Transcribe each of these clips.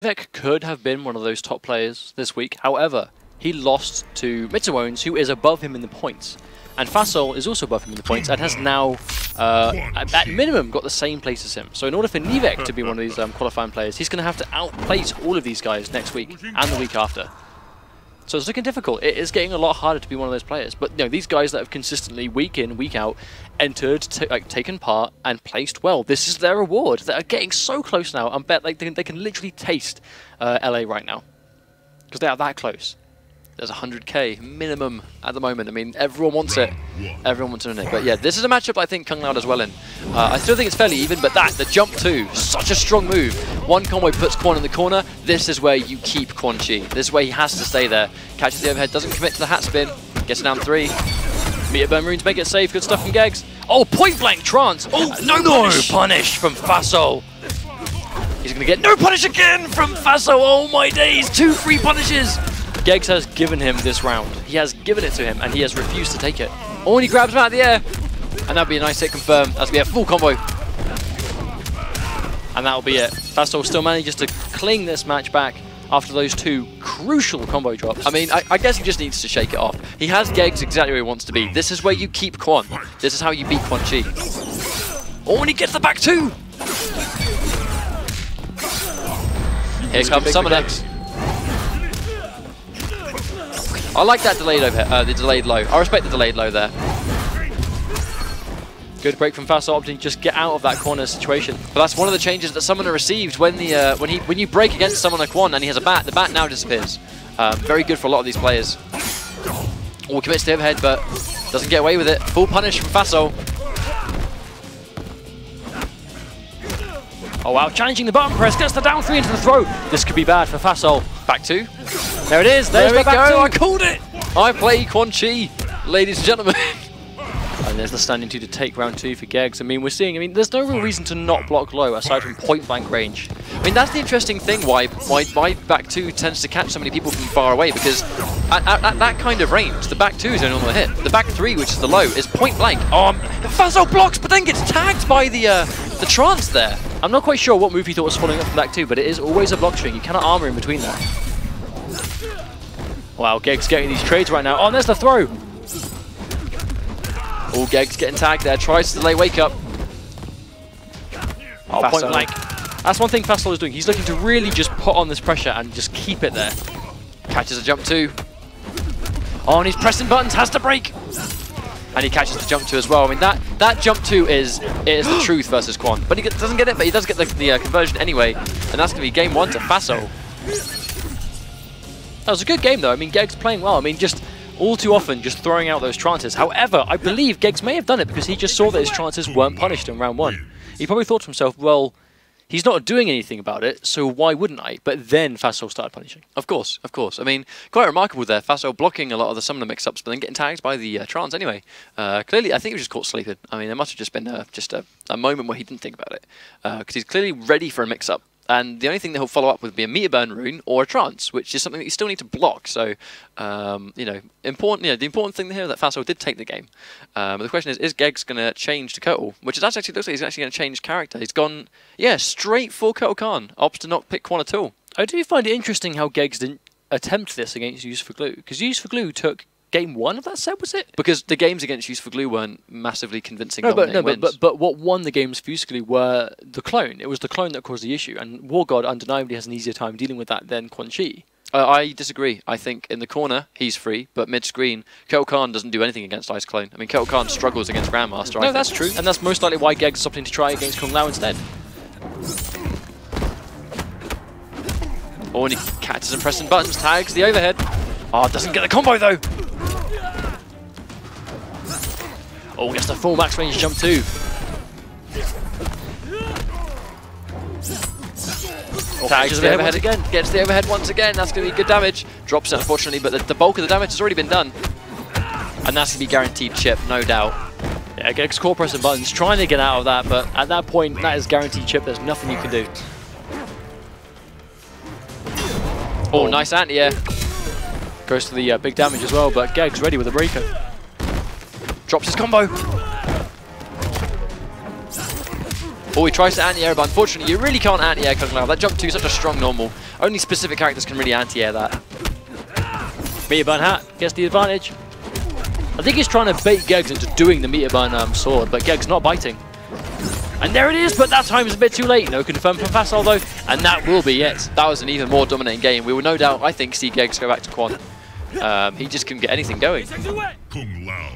Vec could have been one of those top players this week. However, he lost to Mitsuones, who is above him in the points. And FASOLL is also above him in the points and has now, at minimum, got the same place as him. So in order for Nivek to be one of these qualifying players, he's going to have to outplace all of these guys next week and the week after. So it's looking difficult. It is getting a lot harder to be one of those players. But you know, these guys that have consistently, week in, week out, entered, taken part, and placed well, this is their reward. They are getting so close now. I bet they can literally taste LA right now. Because they are that close. There's 100k minimum at the moment. I mean, everyone wants it. Everyone wants to win it. But yeah, this is a matchup I think Kung Lao does well in. I still think it's fairly even, but the jump 2, such a strong move. One combo puts Quan in the corner. This is where you keep Quan Chi. This is where he has to stay there. Catches the overhead, doesn't commit to the hat spin. Gets it down 3. Meter Burn Runes make it safe. Good stuff from Gegz. Oh, point blank trance. Oh, no punish from FASOLL. He's going to get no punish again from FASOLL. Oh my days, 2 free punishes. Gegz has given him this round. He has given it to him, and he has refused to take it. Oh, and he grabs him out of the air. And that'll be a nice hit confirm. That's going to be a full combo. And that'll be it. FASOLL still manages to cling this match back after those 2 crucial combo drops. I mean, I guess he just needs to shake it off. He has Gegz exactly where he wants to be. This is where you keep Quan. This is how you beat Quan Chi. Oh, and he gets the back 2. Here comes Summoner. I like that delayed overhead, the delayed low. I respect the delayed low there. Good break from FASOLL, opting to just get out of that corner situation. But that's one of the changes that Summoner received when you break against Summoner Quan and he has a bat. The bat now disappears. Very good for a lot of these players. Oh, commits to overhead, but doesn't get away with it. Full punish from FASOLL. Oh wow, challenging the button press, gets the down 3 into the throw. This could be bad for FASOLL. Back 2. There it is, there we go. I called it. I play Quan Chi, ladies and gentlemen. And there's the standing 2 to take round 2 for Gegz. I mean, we're seeing, there's no real reason to not block low aside from point blank range. I mean, that's the interesting thing why back 2 tends to catch so many people from far away, because at that kind of range, the back 2 is only on the hit. The back 3, which is the low, is point blank. FASOLL blocks, but then gets tagged by the trance there. I'm not quite sure what move he thought was following up from back 2, but it is always a block string. You cannot armor in between that. Wow, Gegz getting these trades right now. Oh, and there's the throw. Oh, Gegz getting tagged there. Tries to delay wake up. Oh, point blank. That's one thing FASOLL is doing. He's looking to really just put on this pressure and just keep it there. Catches a jump 2. Oh, and he's pressing buttons. Has to break. And he catches the jump 2 as well. I mean, that jump 2 is the truth versus Quan. But he doesn't get it, but he does get the conversion anyway. And that's going to be game 1 to FASOLL. That was a good game though. I mean, Gegz playing well. I mean, just all too often just throwing out those trances. However, I believe Gegz may have done it because he just saw that his trances weren't punished in round 1. He probably thought to himself, well, he's not doing anything about it, so why wouldn't I? But then FASOLL started punishing. Of course, of course. I mean, quite remarkable there. FASOLL blocking a lot of the Summoner mix-ups, but then getting tagged by the trance anyway. Clearly, I think he was just caught sleeping. I mean, there must have just been a moment where he didn't think about it. Because he's clearly ready for a mix-up. And the only thing that he'll follow up with would be a Meter Burn Rune or a Trance, which is something that you still need to block. So, you know, the important thing here that FASOLL did take the game. But the question is Gegz going to change to Kotal? Which is actually looks like he's actually going to change character. He's gone, yeah, straight for Kotal Khan. Opts to not pick Quan at all. I do find it interesting how Gegz didn't attempt this against Use for Glue, because Use for Glue took game 1 of that set, was it? Because the games against Use for Glue weren't massively convincing. But what won the games for Use for Glue were the clone. It was the clone that caused the issue, and War God undeniably has an easier time dealing with that than Quan Chi. I disagree. I think in the corner he's free, but mid-screen, Kotal Khan doesn't do anything against Ice Clone. I mean, Kotal Khan struggles against Grandmaster. No, that's true, and that's most likely why Gegz is opting to try against Kung Lao instead. Oh, and he catches and pressing buttons, tags the overhead. Oh, doesn't get the combo though. Oh, gets the full max range jump 2. Oh, tags the overhead again. Gets the overhead once again. That's going to be good damage. Drops it, unfortunately, but the bulk of the damage has already been done. And that's going to be guaranteed chip, no doubt. Yeah, Gegz core pressing buttons, trying to get out of that, but at that point, that is guaranteed chip. There's nothing you can do. Oh, nice anti-air. Goes to the big damage as well, but Gegz ready with a breaker. Drops his combo. Oh, he tries to anti-air, but unfortunately you really can't anti-air Kung Lao. That jump 2 is such a strong normal. Only specific characters can really anti-air that. Meteor Burn Hat gets the advantage. I think he's trying to bait Gegz into doing the Meteor Burn sword, but Gegz not biting. And there it is, but that time is a bit too late. No confirm from FASOLL though, and that will be it. That was an even more dominating game. We will no doubt, I think, see Gegz go back to Quan. He just couldn't get anything going.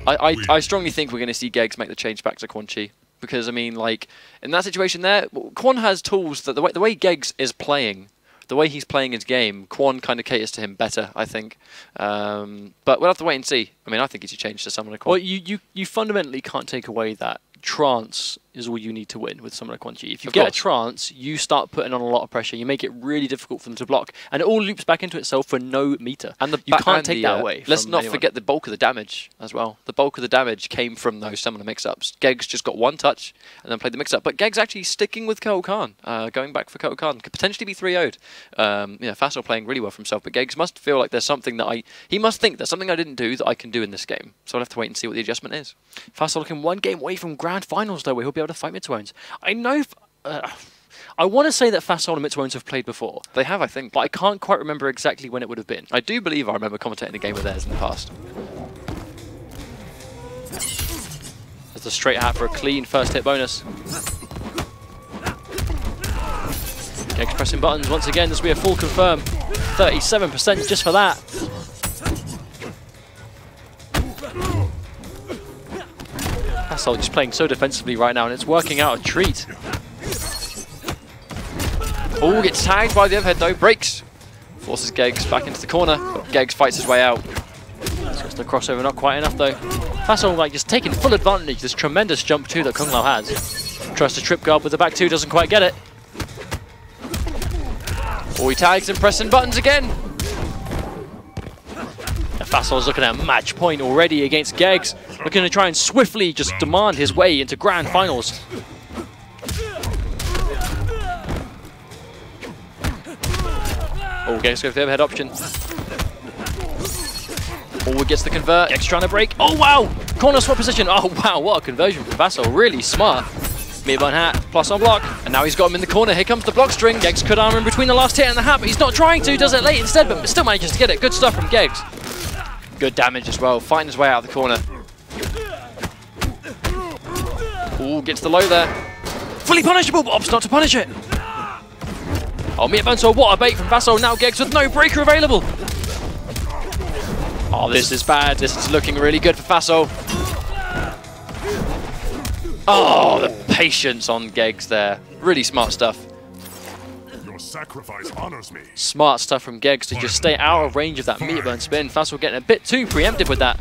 I strongly think we're going to see Gegz make the change back to Quan Chi. Because, I mean, like, in that situation there, Quan has tools that the way Gegz is playing, the way he's playing his game, Quan kind of caters to him better, I think. But we'll have to wait and see. I mean, I think he should change to someone like Quan. Well, you fundamentally can't take away that trance is all you need to win with someone like Quan Chi. If you get a trance, you start putting on a lot of pressure. You make it really difficult for them to block, and it all loops back into itself for no meter. And you can't take that away. Let's not forget the bulk of the damage as well. The bulk of the damage came from those summoner mix-ups. Gegz just got one touch and then played the mix-up, but Gegz actually sticking with Kotal Khan, going back for Kotal Khan. Could potentially be 3-0'd. Yeah, FASOLL playing really well for himself, but Gegz must feel like there's something that he must think there's something I didn't do that I can do in this game. So I'll have to wait and see what the adjustment is. FASOLL looking one game away from grand finals though, where he'll be able to fight Mitsuones. I know, I want to say that FASOLL and Mitsuones have played before. They have, I think, but I can't quite remember exactly when it would have been. I do believe I remember commentating a game with theirs in the past. There's a straight hat for a clean first hit bonus. Gegz pressing buttons once again. This will be a full confirm. 37% just for that. FASOLL just playing so defensively right now, and it's working out a treat. Oh, gets tagged by the overhead though, breaks. Forces Gegz back into the corner, but Gegz fights his way out. Just the crossover, not quite enough though. FASOLL like just taking full advantage of this tremendous jump 2 that Kung Lao has. Tries to trip guard with the back 2, doesn't quite get it. Oh, he tags and pressing buttons again. FASOLL's looking at match point already against Gegz, looking to try and swiftly just demand his way into grand finals. Oh, Gegz goes for the overhead option. Oh, he gets the convert. Gegz trying to break. Oh, wow! Corner swap position. Oh, wow, what a conversion from FASOLL. Really smart. Meteor Burn Hat, plus on block. And now he's got him in the corner. Here comes the block string. Gegz could arm him between the last hit and the hat, but he's not trying to. Does it late instead, but still manages to get it. Good stuff from Gegz. Good damage as well, fighting his way out of the corner. Ooh, gets the low there. Fully punishable, but opts not to punish it. Oh, Meteor Burn Sword, what a bait from FASOLL. Now Gegz with no breaker available. Oh, this is bad. This is looking really good for FASOLL. Oh, the patience on Gegz there. Really smart stuff. Sacrifice honors me. Smart stuff from Gegz to just stay out of range of that Meteor Burn spin. FASOLL getting a bit too preemptive with that.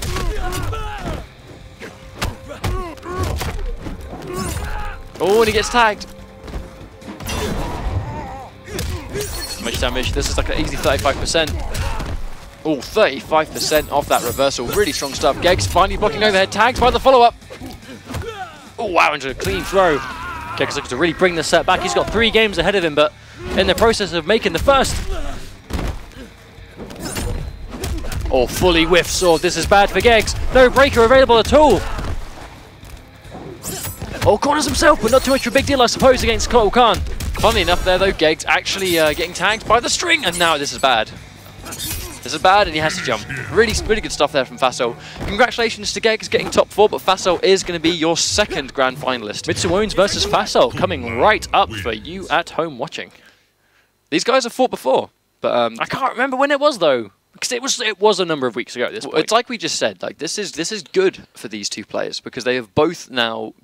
Oh, and he gets tagged. Much damage. This is like an easy 35%. Oh, 35% off that reversal. Really strong stuff. Gegz finally blocking overhead. Tagged by the follow-up. Oh, wow, into a clean throw. Gegz looks to really bring the set back. He's got 3 games ahead of him, but in the process of making the first. Oh, fully whiff sword. This is bad for Gegz. No breaker available at all. Oh, corners himself, but not too much of a big deal, I suppose, against Kotal Khan. Funnily enough there, though, Gegz actually getting tagged by the string, and now this is bad. This is bad, and he has to jump. Really good stuff there from FASOLL. Congratulations to Gegz getting top 4, but FASOLL is going to be your second grand finalist. Mitsuones versus FASOLL coming right up for you at home watching. These guys have fought before, but I can't remember when it was though, because it was a number of weeks ago at this point. It's like we just said, like this is good for these two players because they have both now